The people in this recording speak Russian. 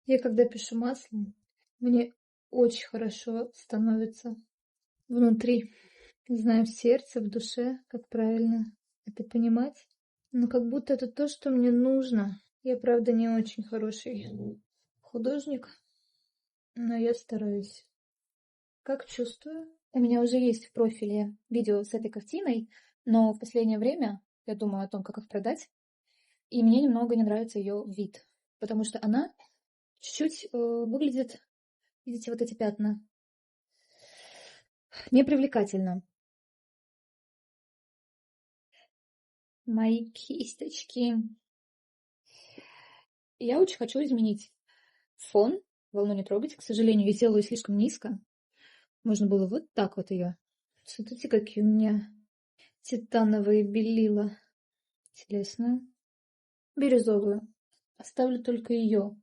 Я когда пишу маслом, мне очень хорошо становится внутри. Не знаю, в сердце, в душе, как правильно это понимать. Но как будто это то, что мне нужно. Я, правда, не очень хороший художник, но я стараюсь. Как чувствую? У меня уже есть в профиле видео с этой картиной, но в последнее время я думаю о том, как их продать, и мне немного не нравится ее вид, потому что она чуть-чуть выглядит, видите, вот эти пятна, непривлекательно. Мои кисточки. Я очень хочу изменить фон. Волну не трогать. К сожалению, я сделала ее слишком низко. Можно было вот так вот ее. Смотрите, какие у меня титановые белила. Интересно. Бирюзовую. Оставлю только ее.